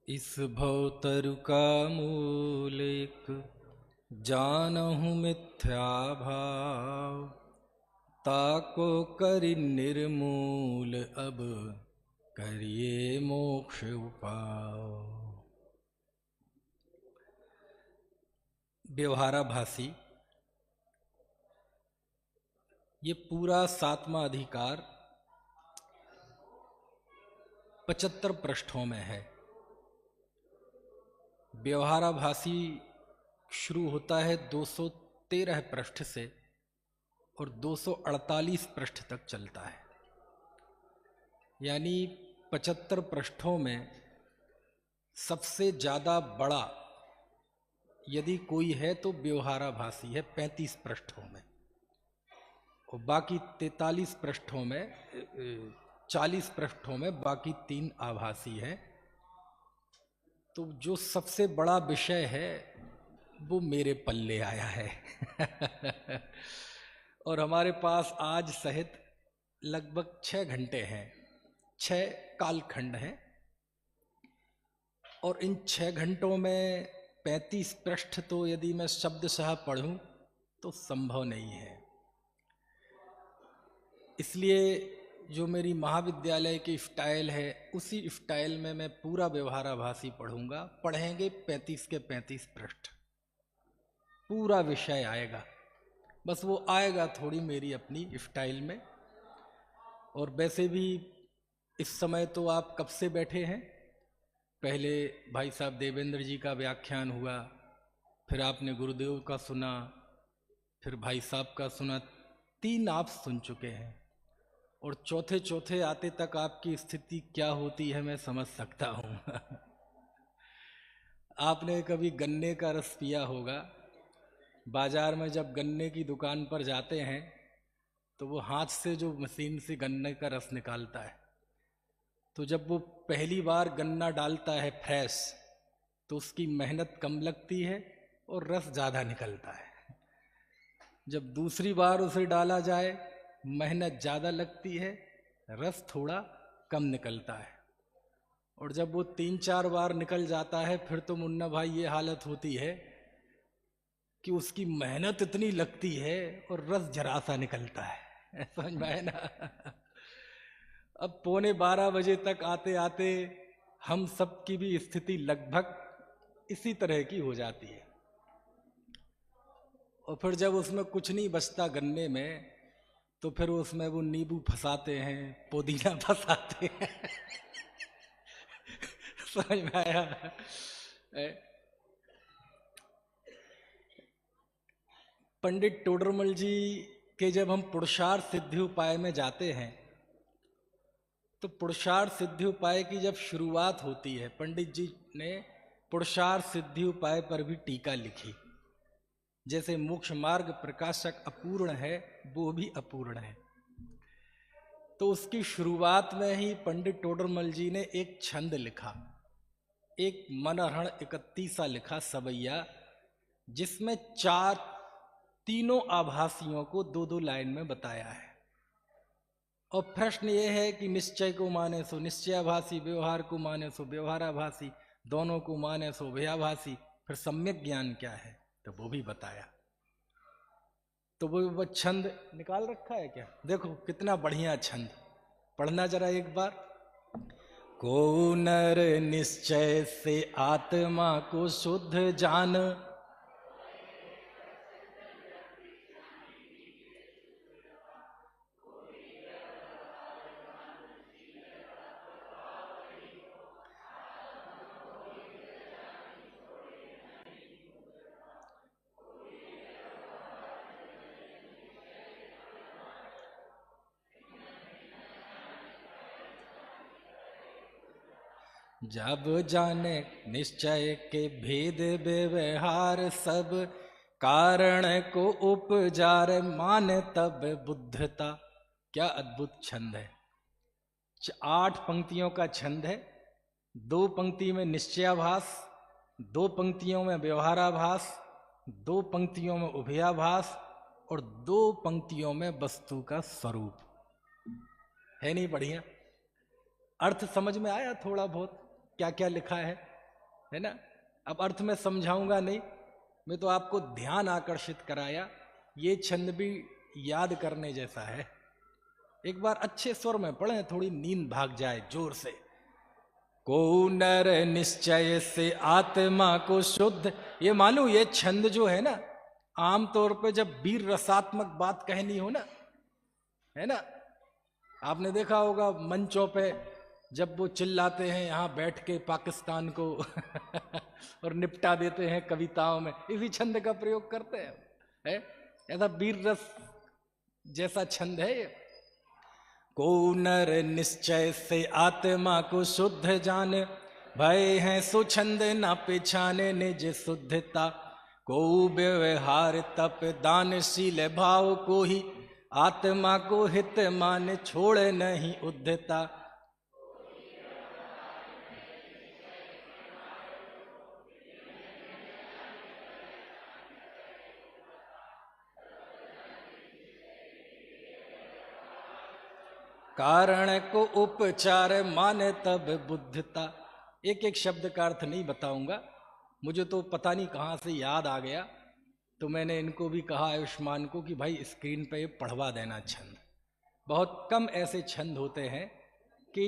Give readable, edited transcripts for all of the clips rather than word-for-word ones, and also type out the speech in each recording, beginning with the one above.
इस भवतरु का मूल एक जानहु मिथ्या भाव, ताको करि निर्मूल अब करिए मोक्ष उपाव। व्यवहाराभासी ये पूरा 7वां अधिकार 75 पृष्ठों में है। व्यवहाराभासी शुरू होता है 213 पृष्ठ से और 248 पृष्ठ तक चलता है। यानी 75 पृष्ठों में सबसे ज़्यादा बड़ा यदि कोई है तो व्यवहाराभासी है 35 पृष्ठों में, और बाकी 43 पृष्ठों में 40 पृष्ठों में बाकी 3 आभासी हैं। तो जो सबसे बड़ा विषय है वो मेरे पल्ले आया है और हमारे पास आज सहित लगभग 6 घंटे हैं, 6 कालखंड हैं, और इन 6 घंटों में 35 पृष्ठ तो यदि मैं शब्दशः पढ़ूं तो संभव नहीं है। इसलिए जो मेरी महाविद्यालय की स्टाइल है उसी स्टाइल में मैं पूरा व्यवहाराभासी पढ़ूंगा। पढ़ेंगे 35 के 35 पृष्ठ, पूरा विषय आएगा, बस वो आएगा थोड़ी मेरी अपनी स्टाइल में। और वैसे भी इस समय तो आप कब से बैठे हैं? पहले भाई साहब देवेंद्र जी का व्याख्यान हुआ, फिर आपने गुरुदेव का सुना, फिर भाई साहब का सुना, 3 आप सुन चुके हैं, और चौथे आते तक आपकी स्थिति क्या होती है मैं समझ सकता हूँ आपने कभी गन्ने का रस पिया होगा। बाजार में जब गन्ने की दुकान पर जाते हैं तो वो हाथ से जो मशीन से गन्ने का रस निकालता है, तो जब वो पहली बार गन्ना डालता है फ्रेश तो उसकी मेहनत कम लगती है और रस ज़्यादा निकलता है। जब दूसरी बार उसे डाला जाए मेहनत ज़्यादा लगती है, रस थोड़ा कम निकलता है, और जब वो 3-4 बार निकल जाता है फिर तो मुन्ना भाई ये हालत होती है कि उसकी मेहनत इतनी लगती है और रस जरा सा निकलता है समझ में आया ना अब 11:15 बजे तक आते आते हम सब की भी स्थिति लगभग इसी तरह की हो जाती है। और फिर जब उसमें कुछ नहीं बचता गन्ने में तो फिर उसमें वो नींबू फंसाते हैं, पुदीना फंसाते हैं समझ में आया? पंडित टोडरमल जी के जब हम पुरुषार्थ सिद्धि उपाय में जाते हैं तो पुरुषार्थ सिद्धि उपाय की जब शुरुआत होती है, पंडित जी ने पुरुषार्थ सिद्धि उपाय पर भी टीका लिखी। जैसे मोक्ष मार्ग प्रकाशक अपूर्ण है वो भी अपूर्ण है, तो उसकी शुरुआत में ही पंडित टोडरमल जी ने एक छंद लिखा, एक मनहरण 31 लिखा सवैया, जिसमें तीनों आभासियों को 2-2 लाइन में बताया है। और प्रश्न ये है कि निश्चय को माने सो निश्चयाभासी, व्यवहार को माने सो व्यवहाराभासी, दोनों को माने सो भयाभासी, फिर सम्यक ज्ञान क्या है तो वो भी बताया। तो वो छंद निकाल रखा है क्या? देखो कितना बढ़िया छंद, पढ़ना जरा एक बार। को नर निश्चय से आत्मा को शुद्ध जान, जब जाने निश्चय के भेद व्यवहार, सब कारण को उपजार माने तब बुद्धता। क्या अद्भुत छंद है! 8 पंक्तियों का छंद है, 2 पंक्ति में निश्चयाभास, 2 पंक्तियों में व्यवहाराभास, 2 पंक्तियों में उभयाभास, और 2 पंक्तियों में वस्तु का स्वरूप है। नहीं बढ़िया? अर्थ समझ में आया थोड़ा बहुत क्या क्या लिखा है? है ना। अब अर्थ में समझाऊंगा नहीं, मैं तो आपको ध्यान आकर्षित कराया। ये छंद भी याद करने जैसा है। एक बार अच्छे स्वर में पढ़ें, थोड़ी नींद भाग जाए जोर से। को नर निश्चय से आत्मा को शुद्ध। ये मालूम, ये छंद जो है ना, आमतौर पे जब वीर रसात्मक बात कहनी हो ना, है ना, आपने देखा होगा मंचों पे जब वो चिल्लाते हैं यहाँ बैठ के पाकिस्तान को और निपटा देते हैं कविताओं में, इसी छंद का प्रयोग करते हैं, है? ऐसा वीर रस जैसा छंद है ये। को नर निश्चय से आत्मा को शुद्ध जाने, भय है सुछंद न पिछाने निज शुद्धता। को व्यवहार तप दानशील भाव को ही, आत्मा को हित मान छोड़े नहीं उद्धता। कारण को उपचार माने तब बुद्धता। एक एक शब्द का अर्थ नहीं बताऊंगा, मुझे तो पता नहीं कहाँ से याद आ गया, तो मैंने इनको भी कहा आयुष्मान को कि भाई स्क्रीन पे पढ़वा देना छंद। बहुत कम ऐसे छंद होते हैं कि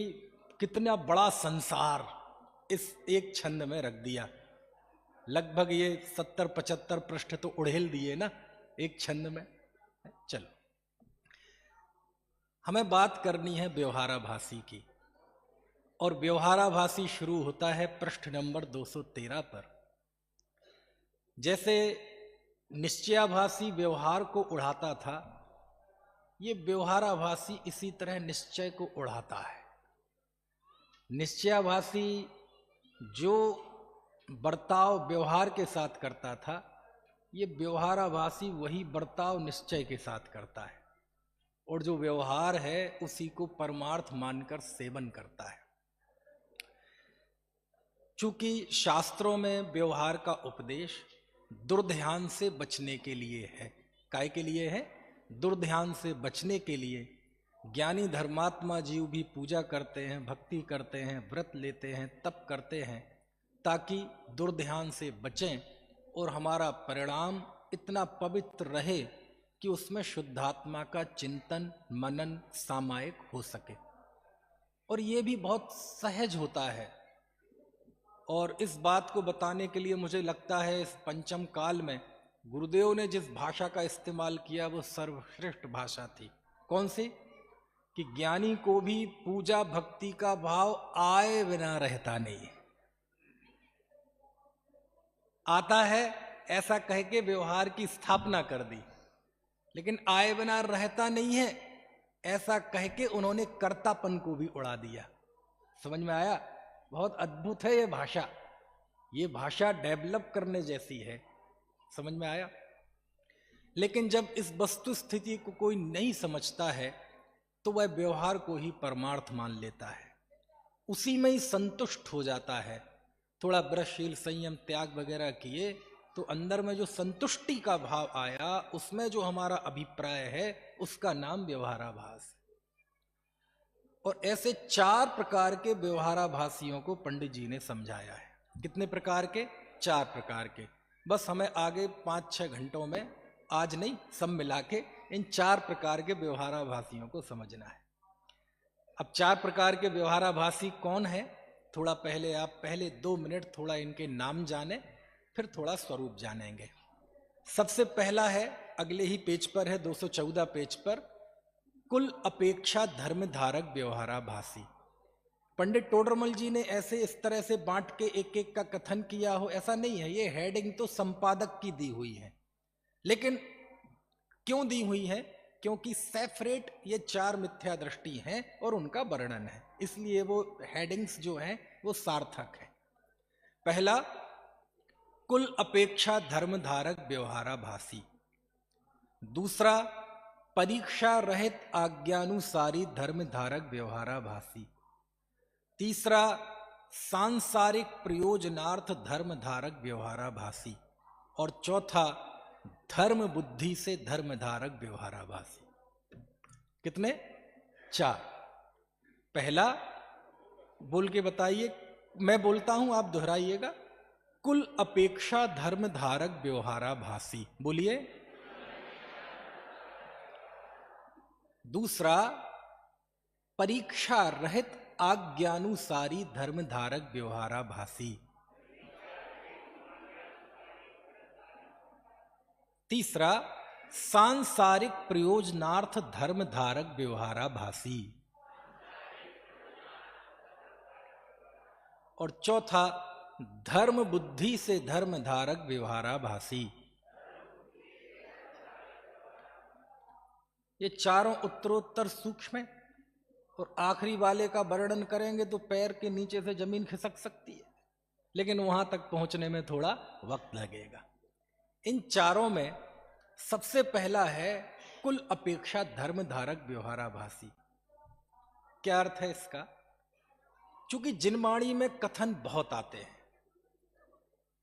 कितना बड़ा संसार इस एक छंद में रख दिया। लगभग ये 70-75 पृष्ठ तो उड़ेल दिए ना एक छंद में। चलो, हमें बात करनी है व्यवहाराभासी की, और व्यवहाराभासी शुरू होता है पृष्ठ नंबर 213 पर। जैसे निश्चयाभासी व्यवहार को उड़ाता था, ये व्यवहाराभासी इसी तरह निश्चय को उड़ाता है। निश्चयाभासी जो बर्ताव व्यवहार के साथ करता था, ये व्यवहाराभासी वही बर्ताव निश्चय के साथ करता है, और जो व्यवहार है उसी को परमार्थ मानकर सेवन करता है। चूंकि शास्त्रों में व्यवहार का उपदेश दुर्ध्यान से बचने के लिए है। काय के लिए है? दुर्ध्यान से बचने के लिए। ज्ञानी धर्मात्मा जीव भी पूजा करते हैं, भक्ति करते हैं, व्रत लेते हैं, तप करते हैं, ताकि दुर्ध्यान से बचें और हमारा परिणाम इतना पवित्र रहे कि उसमें शुद्धात्मा का चिंतन मनन सामायिक हो सके। और ये भी बहुत सहज होता है। और इस बात को बताने के लिए मुझे लगता है इस पंचम काल में गुरुदेव ने जिस भाषा का इस्तेमाल किया वो सर्वश्रेष्ठ भाषा थी। कौन सी? कि ज्ञानी को भी पूजा भक्ति का भाव आए बिना रहता नहीं। आता है ऐसा कह के व्यवहार की स्थापना कर दी, लेकिन आए बिना रहता नहीं है ऐसा कह के उन्होंने कर्तापन को भी उड़ा दिया। समझ में आया? बहुत अद्भुत है ये भाषा। ये भाषा डेवलप करने जैसी है। समझ में आया? लेकिन जब इस वस्तु स्थिति को कोई नहीं समझता है तो वह व्यवहार को ही परमार्थ मान लेता है, उसी में ही संतुष्ट हो जाता है। थोड़ा ब्रशशील संयम त्याग वगैरह किए तो अंदर में जो संतुष्टि का भाव आया, उसमें जो हमारा अभिप्राय है उसका नाम व्यवहाराभास। और ऐसे 4 प्रकार के व्यवहाराभासियों को पंडित जी ने समझाया है। कितने प्रकार के? 4 प्रकार के। बस हमें आगे 5-6 घंटों में, आज नहीं सब मिला के, इन 4 प्रकार के व्यवहाराभासियों को समझना है। अब 4 प्रकार के व्यवहाराभासी कौन है? थोड़ा पहले आप पहले 2 मिनट थोड़ा इनके नाम जाने, फिर थोड़ा स्वरूप जानेंगे। सबसे पहला है, अगले ही पेज पर है, 214 पेज पर, कुल अपेक्षा धर्म धारक व्यवहाराभासी। पंडित टोडरमल जी ने ऐसे इस तरह से बांट के एक एक का कथन किया हो ऐसा नहीं है। ये हेडिंग तो संपादक की दी हुई है, लेकिन क्यों दी हुई है? क्योंकि सेपरेट ये 4 मिथ्या दृष्टि हैं और उनका वर्णन है, इसलिए वो हेडिंग्स जो हैं वो सार्थक है। पहला, कुल अपेक्षा धर्म धारक व्यवहाराभासी। दूसरा, परीक्षा रहित आज्ञानुसारी धर्म धारक व्यवहाराभासी। तीसरा, सांसारिक प्रयोजनार्थ धर्म धारक व्यवहाराभासी। और चौथा, धर्म बुद्धि से धर्म धारक व्यवहाराभासी। कितने? 4। पहला बोल के बताइए, मैं बोलता हूं आप दोहराइएगा। कुल अपेक्षा धर्म धारक व्यवहारा भासी। बोलिए। दूसरा, परीक्षा रहित आज्ञानुसारी धर्म धारक व्यवहारा भासी। तीसरा, सांसारिक प्रयोजनार्थ धर्म धारक व्यवहारा भासी। और चौथा, धर्म बुद्धि से धर्म धारक व्यवहारा भासी। ये चारों उत्तरोत्तर सूक्ष्म है, और आखिरी वाले का वर्णन करेंगे तो पैर के नीचे से जमीन खिसक सकती है, लेकिन वहां तक पहुंचने में थोड़ा वक्त लगेगा। इन चारों में सबसे पहला है कुल अपेक्षा धर्म धारक व्यवहारा भासी। क्या अर्थ है इसका? चूंकि जिनवाणी में कथन बहुत आते हैं,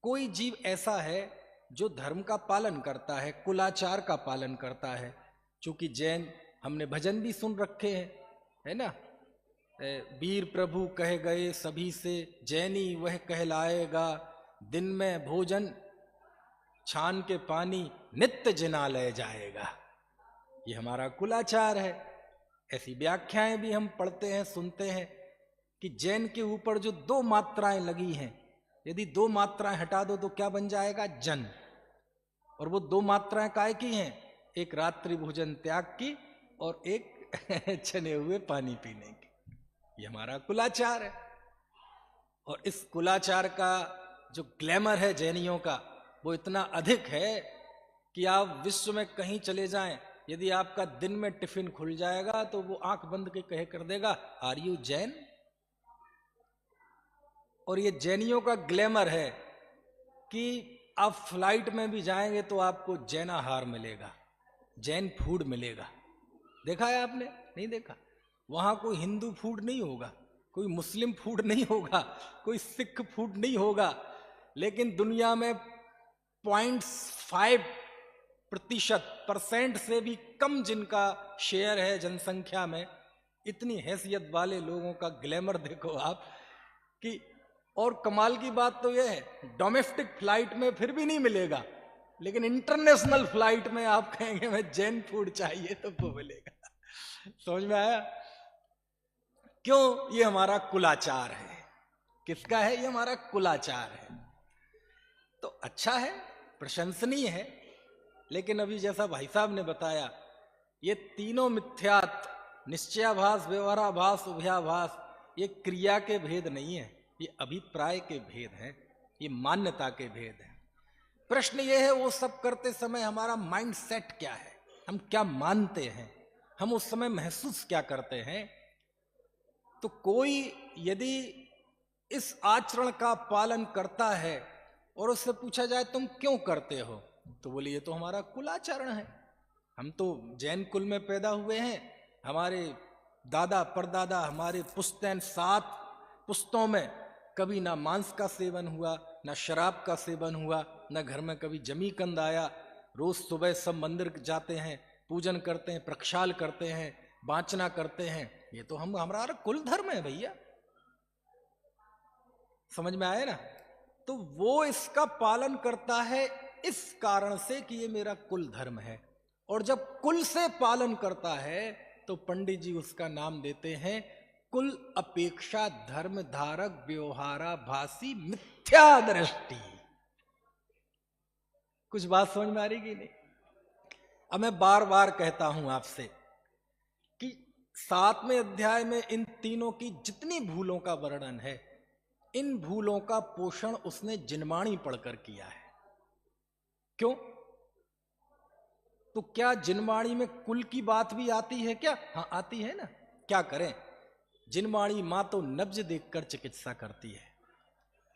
कोई जीव ऐसा है जो धर्म का पालन करता है, कुलाचार का पालन करता है। चूंकि जैन, हमने भजन भी सुन रखे हैं, है ना, वीर प्रभु कहे गए सभी से, जैनी वह कहलाएगा, दिन में भोजन छान के पानी नित्य जिनालय जाएगा। ये हमारा कुलाचार है। ऐसी व्याख्याएं भी हम पढ़ते हैं, सुनते हैं कि जैन के ऊपर जो 2 मात्राएं लगी हैं, यदि 2 मात्राएं हटा दो तो क्या बन जाएगा? जन। और वो 2 मात्राएं काय की हैं? एक रात्रि भोजन त्याग की और एक छने हुए पानी पीने की। ये हमारा कुलाचार है। और इस कुलाचार का जो ग्लैमर है जैनियों का, वो इतना अधिक है कि आप विश्व में कहीं चले जाएं, यदि आपका दिन में टिफिन खुल जाएगा तो वो आंख बंद के कहे कर देगा, आर यू जैन? और ये जैनियों का ग्लैमर है कि आप फ्लाइट में भी जाएंगे तो आपको जैन आहार मिलेगा, जैन फूड मिलेगा। देखा है आपने? नहीं देखा? वहां कोई हिंदू फूड नहीं होगा, कोई मुस्लिम फूड नहीं होगा, कोई सिख फूड नहीं होगा, लेकिन दुनिया में 0.5% से भी कम जिनका शेयर है जनसंख्या में, इतनी हैसियत वाले लोगों का ग्लैमर देखो आप कि। और कमाल की बात तो यह है, डोमेस्टिक फ्लाइट में फिर भी नहीं मिलेगा, लेकिन इंटरनेशनल फ्लाइट में आप कहेंगे मैं जैन फूड चाहिए तो वो मिलेगा। समझ में आया? क्यों? ये हमारा कुलाचार है। किसका है? ये हमारा कुलाचार है। तो अच्छा है, प्रशंसनीय है, लेकिन अभी जैसा भाई साहब ने बताया, ये तीनों मिथ्यात्व, निश्चयाभास, व्यवहाराभास, उभयाभास, ये क्रिया के भेद नहीं है, ये अभिप्राय के भेद हैं, ये मान्यता के भेद हैं। प्रश्न ये है, वो सब करते समय हमारा माइंड सेट क्या है, हम क्या मानते हैं, हम उस समय महसूस क्या करते हैं। तो कोई यदि इस आचरण का पालन करता है और उससे पूछा जाए तुम क्यों करते हो, तो बोले ये तो हमारा कुलाचरण है, हम तो जैन कुल में पैदा हुए हैं, हमारे दादा परदादा, हमारे पुश्तैन 7 पुश्तों में कभी ना मांस का सेवन हुआ, ना शराब का सेवन हुआ, ना घर में कभी जमीकंद आया। रोज सुबह सब मंदिर जाते हैं, पूजन करते हैं, प्रक्षाल करते हैं, वाचना करते हैं। ये तो हमारा कुल धर्म है भैया। समझ में आया ना? तो वो इसका पालन करता है इस कारण से कि ये मेरा कुल धर्म है। और जब कुल से पालन करता है तो पंडित जी उसका नाम देते हैं कुल अपेक्षा धर्म धारक व्यवहारा भासी मिथ्या दृष्टि। कुछ बात समझ में आ रही कि नहीं? अब मैं बार बार कहता हूं आपसे कि 7वें अध्याय में इन तीनों की जितनी भूलों का वर्णन है, इन भूलों का पोषण उसने जिनवाणी पढ़कर किया है। क्यों? तो क्या जिनवाणी में कुल की बात भी आती है क्या? हाँ आती है ना। क्या करें, जिनवाणी मां तो नब्ज देखकर चिकित्सा करती है।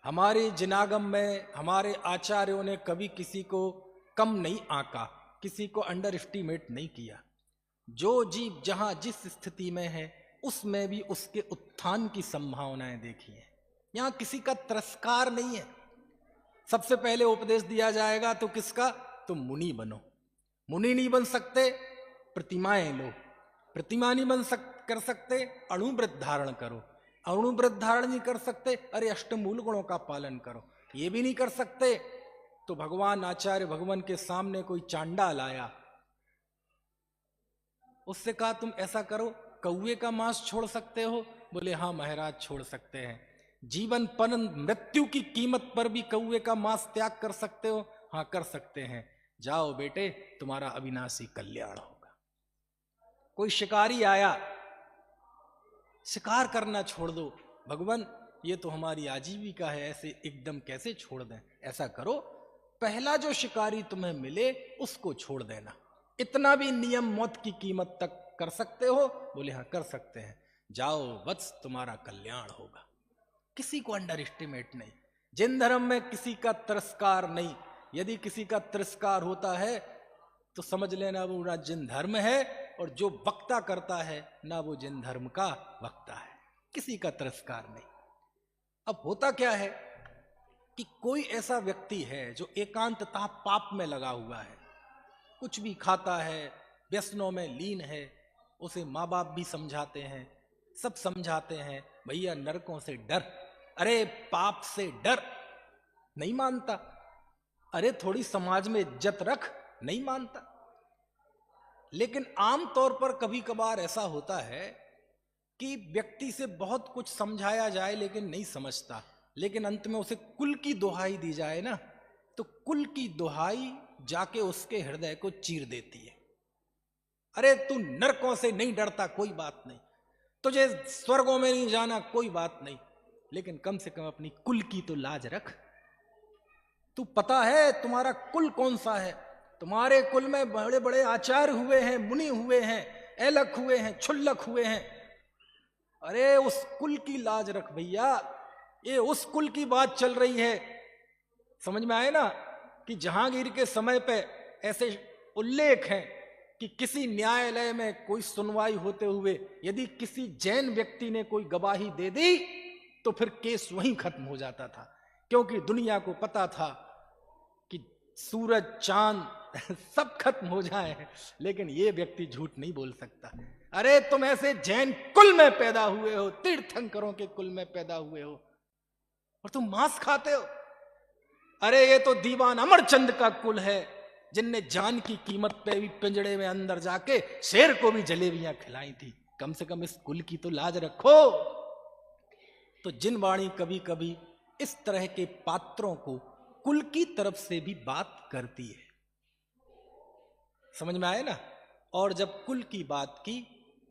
हमारे जिनागम में हमारे आचार्यों ने कभी किसी को कम नहीं आंका, किसी को अंडर एस्टिमेट नहीं किया। जो जीव जहां जिस स्थिति में है उसमें भी उसके उत्थान की संभावनाएं देखी है। यहां किसी का तिरस्कार नहीं है। सबसे पहले उपदेश दिया जाएगा तो किसका? तुम मुनि बनो। मुनि नहीं बन सकते, प्रतिमाएं लो। प्रतिमा नहीं कर सकते, अणुव्रत धारण करो। अणुव्रत धारण नहीं कर सकते, अरे अष्टमूल गुणों का पालन करो, ये भी नहीं कर सकते। तो भगवान आचार्य भगवान के सामने कोई चांडाल आया, उससे कहा तुम ऐसा करो, कौवे का मांस छोड़ सकते हो? बोले हाँ महाराज छोड़ सकते हैं। जीवन पर मृत्यु की कीमत पर भी कौवे का मांस त्याग कर सकते हो? हाँ कर सकते हैं। जाओ बेटे, तुम्हारा अविनाशी कल्याण होगा। कोई शिकारी आया, शिकार करना छोड़ दो, भगवान ये तो हमारी आजीविका है, ऐसे एकदम कैसे छोड़ दें? ऐसा करो, पहला जो शिकारी तुम्हें मिले उसको छोड़ देना। इतना भी नियम मौत की कीमत तक कर सकते हो? बोले हाँ कर सकते हैं। जाओ वत्स, तुम्हारा कल्याण होगा। किसी को अंडर एस्टिमेट नहीं, जिन धर्म में किसी का तिरस्कार नहीं। यदि किसी का तिरस्कार होता है तो समझ लेना वो ना जिन धर्म है, और जो वक्ता करता है ना वो जिन धर्म का वक्ता है। किसी का तिरस्कार नहीं। अब होता क्या है कि कोई ऐसा व्यक्ति है जो एकांततः पाप में लगा हुआ है, कुछ भी खाता है, व्यसनों में लीन है, उसे माँ बाप भी समझाते हैं, सब समझाते हैं भैया नरकों से डर, अरे पाप से डर, नहीं मानता। अरे थोड़ी समाज में इज्जत रख, नहीं मानता। लेकिन आमतौर पर कभी कभार ऐसा होता है कि व्यक्ति से बहुत कुछ समझाया जाए लेकिन नहीं समझता, लेकिन अंत में उसे कुल की दुहाई दी जाए ना, तो कुल की दुहाई जाके उसके हृदय को चीर देती है। अरे तू नरकों से नहीं डरता, कोई बात नहीं, तुझे स्वर्गों में नहीं जाना, कोई बात नहीं, लेकिन कम से कम अपनी कुल की तो लाज रख। तू पता है तुम्हारा कुल कौन सा है? तुम्हारे कुल में बड़े बड़े आचार्य हुए हैं, मुनि हुए हैं, ऐलक हुए हैं, छुल्लक हुए हैं। अरे उस कुल की लाज रख भैया, ये उस कुल की बात चल रही है। समझ में आए ना कि जहांगीर के समय पे ऐसे उल्लेख हैं कि किसी न्यायालय में कोई सुनवाई होते हुए यदि किसी जैन व्यक्ति ने कोई गवाही दे दी तो फिर केस वहीं खत्म हो जाता था, क्योंकि दुनिया को पता था कि सूरज चांद सब खत्म हो जाए लेकिन ये व्यक्ति झूठ नहीं बोल सकता। अरे तुम ऐसे जैन कुल में पैदा हुए हो, तीर्थंकरों के कुल में पैदा हुए हो, और तुम मांस खाते हो। अरे ये तो दीवान अमरचंद का कुल है, जिनने जान की कीमत पे भी पिंजड़े में अंदर जाके शेर को भी जलेबियां खिलाई थी। कम से कम इस कुल की तो लाज रखो। तो जिन वाणी कभी कभी इस तरह के पात्रों को कुल की तरफ से भी बात करती है, समझ में आए ना। और जब कुल की बात की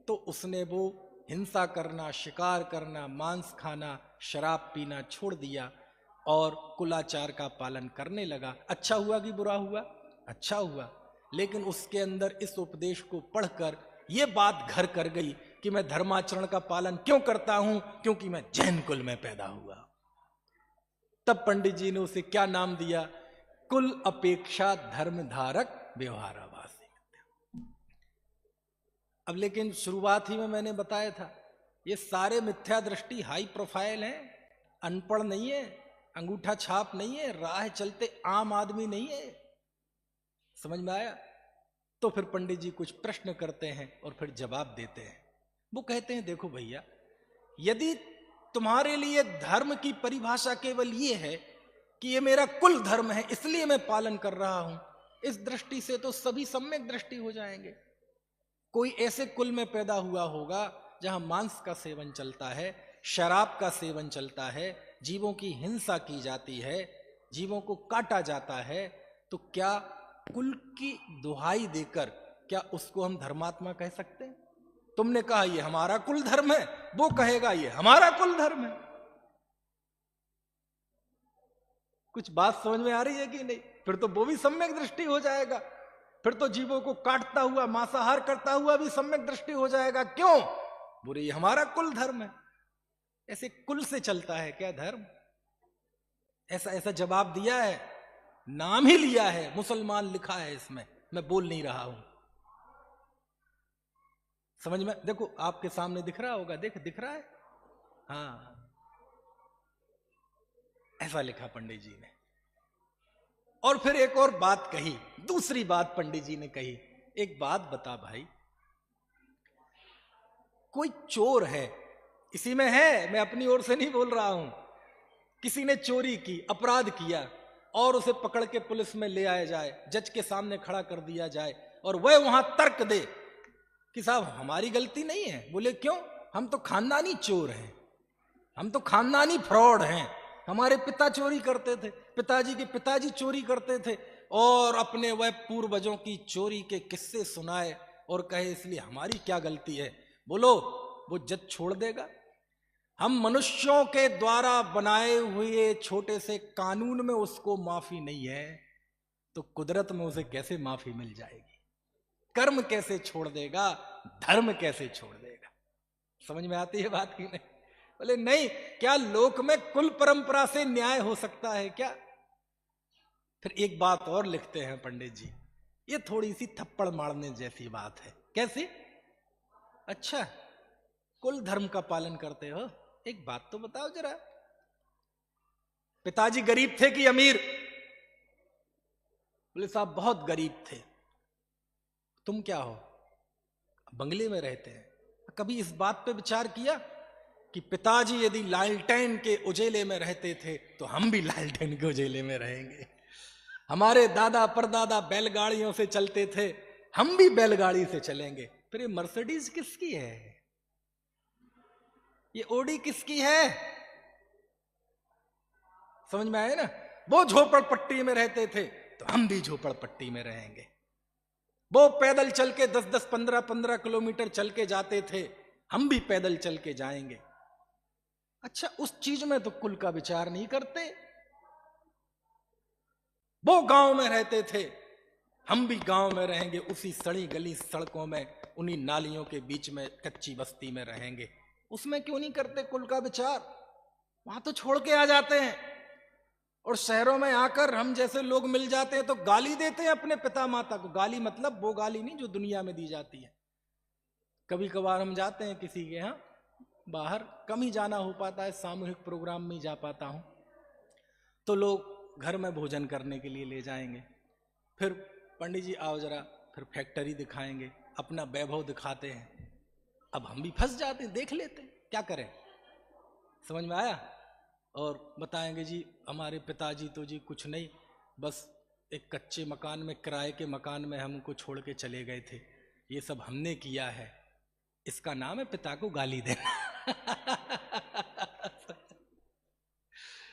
तो उसने वो हिंसा करना, शिकार करना, मांस खाना, शराब पीना छोड़ दिया और कुलाचार का पालन करने लगा। अच्छा हुआ कि बुरा हुआ? अच्छा हुआ। लेकिन उसके अंदर इस उपदेश को पढ़कर यह बात घर कर गई कि मैं धर्माचरण का पालन क्यों करता हूं? क्योंकि मैं जैन कुल में पैदा हुआ। तब पंडित जी ने उसे क्या नाम दिया? कुल अपेक्षा धर्म धारक व्यवहारावासी। अब लेकिन शुरुआत ही में मैंने बताया था, ये सारे मिथ्या दृष्टि हाई प्रोफाइल हैं, अनपढ़ नहीं है, अंगूठा छाप नहीं है, राह चलते आम आदमी नहीं है। समझ में आया? तो फिर पंडित जी कुछ प्रश्न करते हैं और फिर जवाब देते हैं। वो कहते हैं देखो भैया, यदि तुम्हारे लिए धर्म की परिभाषा केवल ये है कि ये मेरा कुल धर्म है इसलिए मैं पालन कर रहा हूं, इस दृष्टि से तो सभी सम्यक दृष्टि हो जाएंगे। कोई ऐसे कुल में पैदा हुआ होगा जहां मांस का सेवन चलता है, शराब का सेवन चलता है, जीवों की हिंसा की जाती है, जीवों को काटा जाता है, तो क्या कुल की दुहाई देकर क्या उसको हम धर्मात्मा कह सकते हैं? तुमने कहा ये हमारा कुल धर्म है, वो कहेगा ये हमारा कुल धर्म है। कुछ बात समझ में आ रही है कि नहीं? फिर तो वो भी सम्यक दृष्टि हो जाएगा, फिर तो जीवों को काटता हुआ, मांसाहार करता हुआ भी सम्यक दृष्टि हो जाएगा। क्यों? बोले ये हमारा कुल धर्म है। ऐसे कुल से चलता है क्या धर्म? ऐसा ऐसा जवाब दिया है, नाम ही लिया है, मुसलमान लिखा है इसमें, मैं बोल नहीं रहा हूं। समझ में? देखो आपके सामने दिख रहा होगा, दिख रहा है, हाँ ऐसा लिखा पंडित जी ने। और फिर एक और बात कही, दूसरी बात पंडित जी ने कही, एक बात बता भाई, कोई चोर है, इसी में है, मैं अपनी ओर से नहीं बोल रहा हूं। किसी ने चोरी की, अपराध किया, और उसे पकड़ के पुलिस में ले आया जाए, जज के सामने खड़ा कर दिया जाए, और वह वहां तर्क दे कि साहब हमारी गलती नहीं है। बोले क्यों? हम तो खानदानी चोर हैं, हम तो खानदानी फ्रॉड हैं, हमारे पिता चोरी करते थे, पिताजी के पिताजी चोरी करते थे, और अपने वह पूर्वजों की चोरी के किस्से सुनाए और कहे इसलिए हमारी क्या गलती है। बोलो वो जज छोड़ देगा? हम मनुष्यों के द्वारा बनाए हुए छोटे से कानून में उसको माफी नहीं है, तो कुदरत में उसे कैसे माफी मिल जाएगी? कर्म कैसे छोड़ देगा? धर्म कैसे छोड़ देगा? समझ में आती है बात की नहीं? बोले नहीं, क्या लोक में कुल परंपरा से न्याय हो सकता है क्या? फिर एक बात और लिखते हैं पंडित जी, ये थोड़ी सी थप्पड़ मारने जैसी बात है। कैसी? अच्छा, कुल धर्म का पालन करते हो, एक बात तो बताओ जरा, पिताजी गरीब थे कि अमीर? बोले साहब बहुत गरीब थे। तुम क्या हो? बंगले में रहते हैं। कभी इस बात पे विचार किया कि पिताजी यदि लालटेन के उजेले में रहते थे तो हम भी लालटेन के उजेले में रहेंगे? हमारे दादा परदादा बैलगाड़ियों से चलते थे, हम भी बैलगाड़ी से चलेंगे। फिर ये मर्सिडीज किसकी है? ये ओडी किसकी है? समझ में आए ना? वो झोपड़पट्टी में रहते थे तो हम भी झोपड़पट्टी में रहेंगे। वो पैदल चल के 10-10, 15-15 किलोमीटर चल के जाते थे, हम भी पैदल चल के जाएंगे। अच्छा, उस चीज में तो कुल का विचार नहीं करते। वो गांव में रहते थे, हम भी गांव में रहेंगे, उसी सड़ी गली सड़कों में, उन्हीं नालियों के बीच में कच्ची बस्ती में रहेंगे। उसमें क्यों नहीं करते कुल का विचार? वहां तो छोड़ के आ जाते हैं, और शहरों में आकर हम जैसे लोग मिल जाते हैं तो गाली देते हैं अपने पिता माता को। गाली मतलब वो गाली नहीं जो दुनिया में दी जाती है। कभी कभार हम जाते हैं किसी के यहाँ बाहर, कम ही जाना हो पाता है, सामूहिक प्रोग्राम में ही जा पाता हूं, तो लोग घर में भोजन करने के लिए ले जाएंगे। फिर पंडित जी आओ जरा, फिर फैक्ट्री दिखाएंगे, अपना वैभव दिखाते हैं। अब हम भी फंस जाते हैं, देख लेते हैं, क्या करें? समझ में आया? और बताएंगे जी हमारे पिताजी तो जी कुछ नहीं, बस एक कच्चे मकान में, किराए के मकान में हमको छोड़ के चले गए थे, ये सब हमने किया है। इसका नाम है पिता को गाली देना।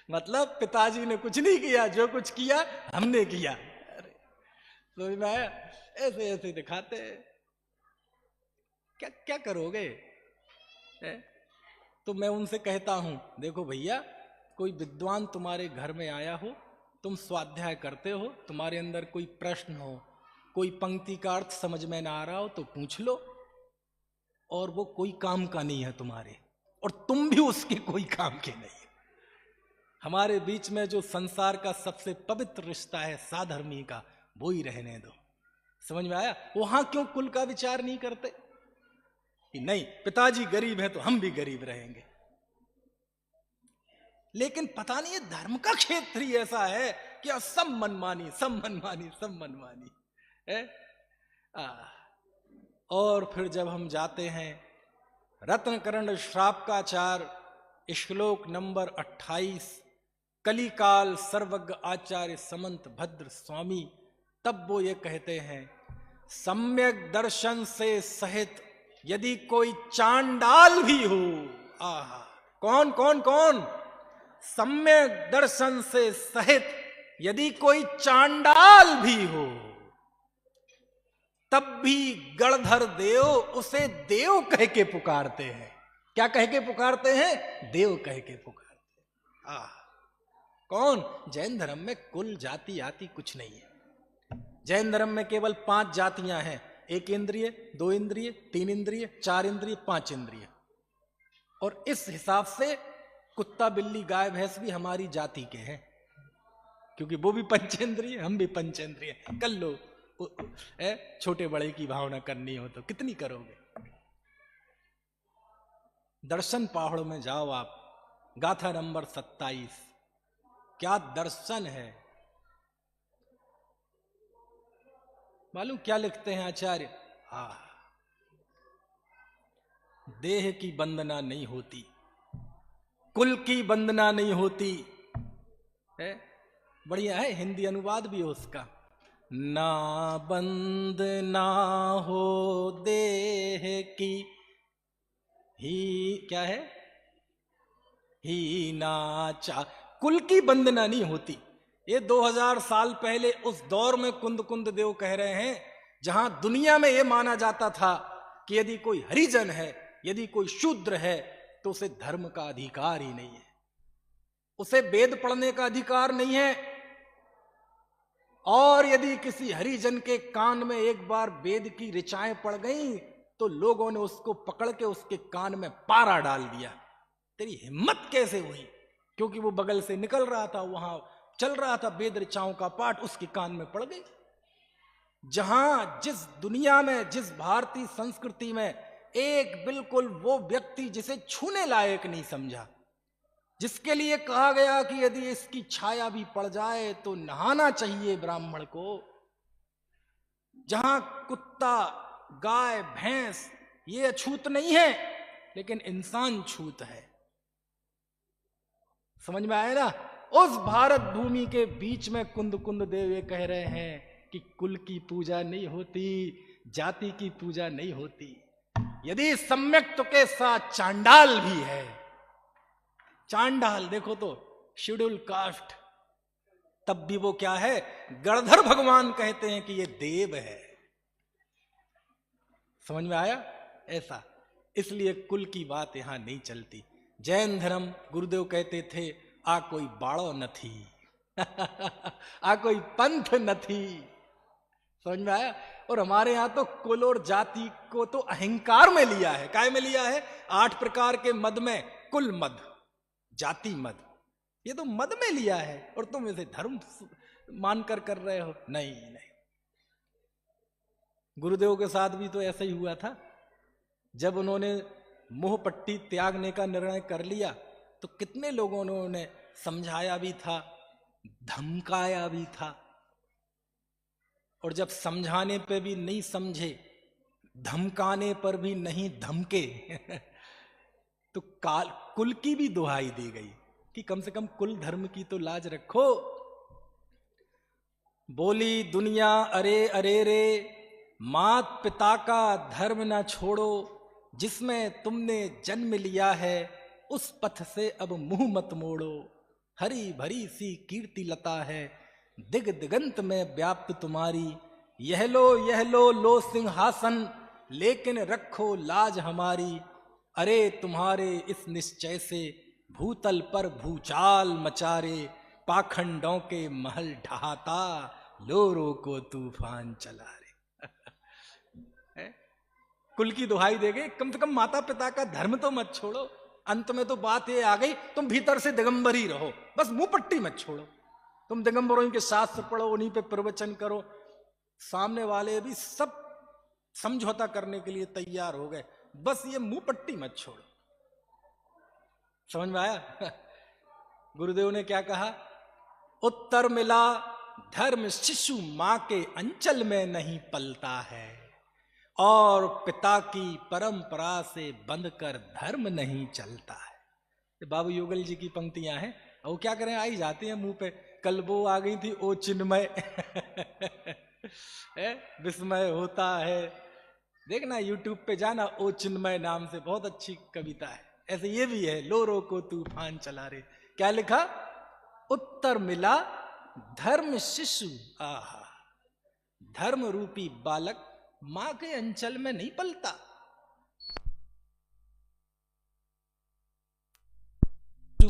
मतलब पिताजी ने कुछ नहीं किया, जो कुछ किया हमने किया। अरे समझ में आया? ऐसे ऐसे दिखाते हैं। क्या क्या करोगे? तो मैं उनसे कहता हूं, देखो भैया, कोई विद्वान तुम्हारे घर में आया हो, तुम स्वाध्याय करते हो, तुम्हारे अंदर कोई प्रश्न हो, कोई पंक्ति का अर्थ समझ में ना आ रहा हो तो पूछ लो, और वो कोई काम का नहीं है तुम्हारे, और तुम भी उसके कोई काम के नहीं। हमारे बीच में जो संसार का सबसे पवित्र रिश्ता है साधर्मी का, वो ही रहने दो। समझ में आया? वहां क्यों कुल का विचार नहीं करते कि नहीं पिताजी गरीब हैं तो हम भी गरीब रहेंगे? लेकिन पता नहीं, ये धर्म का क्षेत्र ही ऐसा है कि सब मनमानी, सब मनमानी, सब मनमानी है। और फिर जब हम जाते हैं रत्नकर्ण श्रापकाचार श्लोक नंबर 28, कलिकाल सर्वज्ञ आचार्य समंत भद्र स्वामी, तब वो ये कहते हैं, सम्यक दर्शन से सहित यदि कोई चांडाल भी हो, आहा, कौन कौन कौन? सम्यक दर्शन से सहित यदि कोई चांडाल भी हो, तब भी गणधर देव उसे देव कह के पुकारते हैं। क्या कह के पुकारते हैं? देव कह के पुकारते हैं। कौन? जैन धर्म में कुल जाति आति कुछ नहीं है। जैन धर्म में केवल 5 जातियां हैं, 1 इंद्रिय, 2 इंद्रिय, 3 इंद्रिय, 4 इंद्रिय, 5 इंद्रिय। और इस हिसाब से कुत्ता बिल्ली गाय भैंस भी हमारी जाति के हैं, क्योंकि वो भी पंचेंद्रिय, हम भी पंचेंद्रिय। कर लो, छोटे बड़े की भावना करनी हो तो कितनी करोगे? दर्शन पहाड़ में जाओ आप, गाथा नंबर 27, क्या दर्शन है! मालूम क्या लिखते हैं आचार्य? देह की वंदना नहीं होती, कुल की वंदना नहीं होती है। बढ़िया है, हिंदी अनुवाद भी हो उसका। ना वंदना हो देह की, ही क्या है, ही नाचा, कुल की वंदना नहीं होती। ये 2000 साल पहले उस दौर में कुंद कुंद देव कह रहे हैं जहां दुनिया में यह माना जाता था कि यदि कोई हरिजन है, यदि कोई शूद्र है, तो उसे धर्म का अधिकार ही नहीं है, उसे वेद पढ़ने का अधिकार नहीं है। और यदि किसी हरिजन के कान में एक बार वेद की ऋचाएं पड़ गईं तो लोगों ने उसको पकड़ के उसके कान में पारा डाल दिया। तेरी हिम्मत कैसे हुई? क्योंकि वो बगल से निकल रहा था, वहां चल रहा था वेद ऋचाओं का पाठ, उसके कान में पड़ गई। जहां जिस दुनिया में, जिस भारतीय संस्कृति में एक बिल्कुल वो व्यक्ति जिसे छूने लायक नहीं समझा, जिसके लिए कहा गया कि यदि इसकी छाया भी पड़ जाए तो नहाना चाहिए ब्राह्मण को, जहां कुत्ता, गाय, भैंस ये अछूत नहीं है, लेकिन इंसान छूत है। समझ में आया ना? उस भारत भूमि के बीच में कुंद कुंद देव ये कह रहे हैं कि कुल की पूजा नहीं होती, जाति की पूजा नहीं होती। यदि सम्यक के साथ चांडाल भी है, चांडाल देखो तो शेड्यूल कास्ट, तब भी वो क्या है, गणधर भगवान कहते हैं कि ये देव है। समझ में आया? ऐसा, इसलिए कुल की बात यहां नहीं चलती। जैन धर्म, गुरुदेव कहते थे आ कोई बाड़ो न थी आ कोई पंथ न थी। समझ में आया? और हमारे यहां तो कुल और जाति को तो अहंकार में लिया है। काय में लिया है? 8 प्रकार के मद में कुल मद, जाति मद, ये तो मद में लिया है, और तुम इसे धर्म मानकर कर रहे हो। नहीं नहीं, गुरुदेव के साथ भी तो ऐसा ही हुआ था। जब उन्होंने मोह पट्टी त्यागने का निर्णय कर लिया तो कितने लोगों ने उन्हें समझाया भी था, धमकाया भी था, और जब समझाने पे भी नहीं समझे, धमकाने पर भी नहीं धमके तो कुल की भी दुहाई दी गई कि कम से कम कुल धर्म की तो लाज रखो। बोली दुनिया अरे अरे रे, मात पिता का धर्म ना छोड़ो, जिसमें तुमने जन्म लिया है उस पथ से अब मुंह मत मोड़ो। हरी भरी सी कीर्ति लता है दिग दिगंत में व्याप्त तुम्हारी, यह लो लो सिंहासन, लेकिन रखो लाज हमारी। अरे तुम्हारे इस निश्चय से भूतल पर भूचाल मचारे, पाखंडों के महल ढहाता, लोरों को तूफान चला रे कुल की दुहाई देगे, कम से कम माता पिता का धर्म तो मत छोड़ो। अंत में तो बात ये आ गई, तुम भीतर से दिगंबर ही रहो, बस मुंह पट्टी मत छोड़ो। तुम दिगंबरों के शास्त्र पढ़ो, उन्हीं पे प्रवचन करो, सामने वाले भी सब समझौता करने के लिए तैयार हो गए, बस ये मुंह पट्टी मत छोड़ो। समझ में आया? गुरुदेव ने क्या कहा? उत्तर मिला, धर्म शिशु मां के अंचल में नहीं पलता है, और पिता की परंपरा से बंधकर धर्म नहीं चलता है। ये बाबू योगल जी की पंक्तियां हैं, और वो क्या करें, आई जाती हैं मुंह पे। कल वो आ गई थी, ओ चिन्मय विस्मय होता है। देखना यूट्यूब पे जाना, ओ चिन्मय नाम से, बहुत अच्छी कविता है। ऐसे ये भी है, लोरों को तूफान चला रे। क्या लिखा? उत्तर मिला, धर्म शिशु, आहा, धर्म रूपी बालक मां के अंचल में नहीं पलता।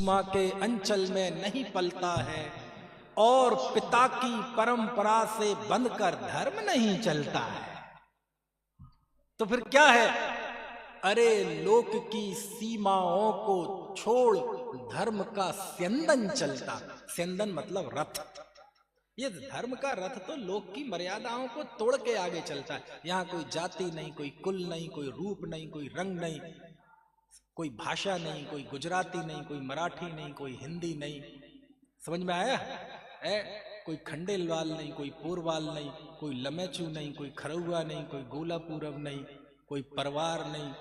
मां के अंचल में नहीं पलता है, और पिता की परंपरा से बंधकर धर्म नहीं चलता है। तो फिर क्या है? अरे लोक की सीमाओं को छोड़ धर्म का स्यंदन चलता। स्यंदन मतलब रथ। ये धर्म का रथ तो लोक की मर्यादाओं को तोड़ के आगे चलता है। यहाँ कोई जाति नहीं, कोई कुल नहीं, कोई रूप नहीं, कोई रंग नहीं, कोई भाषा नहीं, कोई गुजराती नहीं, कोई मराठी नहीं, कोई हिंदी नहीं। समझ में आया? कोई खंडेलवाल नहीं, कोई पोरवाल नहीं, कोई लमेचू नहीं, कोई खरौआ नहीं, कोई गोला पूरब नहीं, कोई परवार नहीं,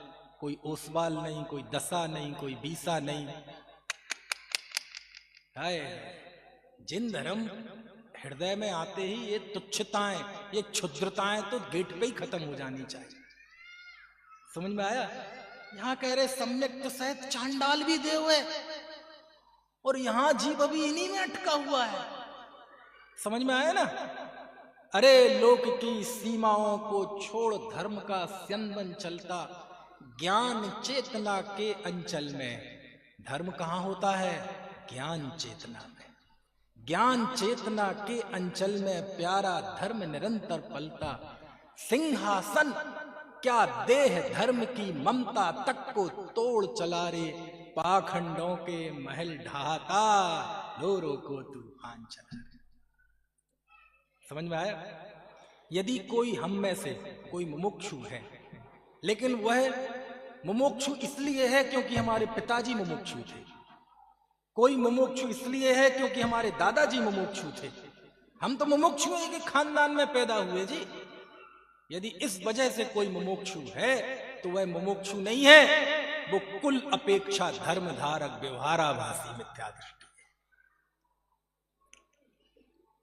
कोई ओसवाल नहीं, कोई दशा नहीं, कोई बीसा नहीं। हाय, जिन धर्म हृदय में आते ही ये तुच्छताएं, ये क्षुद्रताएं तो गेट पे ही खत्म हो जानी चाहिए। समझ में आया? यहां कह रहे सम्यक तो सहित चांडाल भी देव है, और यहां जीव अभी इन्हीं में अटका हुआ है। समझ में आया ना? अरे लोक की सीमाओं को छोड़ धर्म का स्यंदन चलता, ज्ञान चेतना के अंचल में। धर्म कहां होता है? ज्ञान चेतना में। ज्ञान चेतना के अंचल में प्यारा धर्म निरंतर पलता। सिंहासन क्या देह धर्म की ममता तक को तोड़ चला रे, पाखंडों के महल ढहाता, लोरों को तूफान चला रे। समझ में आया? यदि कोई हम में से कोई मुमुक्षु है, लेकिन वह मुमुक्षु इसलिए है क्योंकि हमारे पिताजी मुमुक्षु थे, कोई मुमुक्षु इसलिए है क्योंकि हमारे दादाजी मुमुक्षु थे, हम तो मुमुक्षु एक खानदान में पैदा हुए जी। यदि इस वजह से कोई मुमुक्षु है तो वह मुमुक्षु नहीं है, वो कुल अपेक्षा धर्मधारक व्यवहाराभासी मिथ्या दृष्टि है।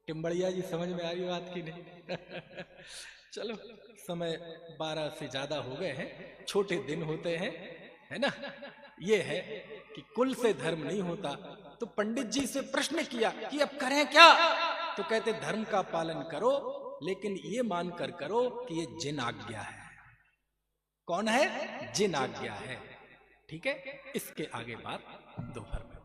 टिम्बड़िया जी समझ में आ रही बात की नहीं? चलो, समय 12 से ज्यादा हो गए हैं, छोटे दिन होते हैं, है ना? ये है कि कुल से धर्म नहीं होता। तो पंडित जी से प्रश्न किया कि अब करें क्या? तो कहते धर्म का पालन करो, लेकिन ये मानकर करो कि ये जिन आज्ञा है। कौन है? जिन आज्ञा है। ठीक है, इसके आगे बात दोपहर में।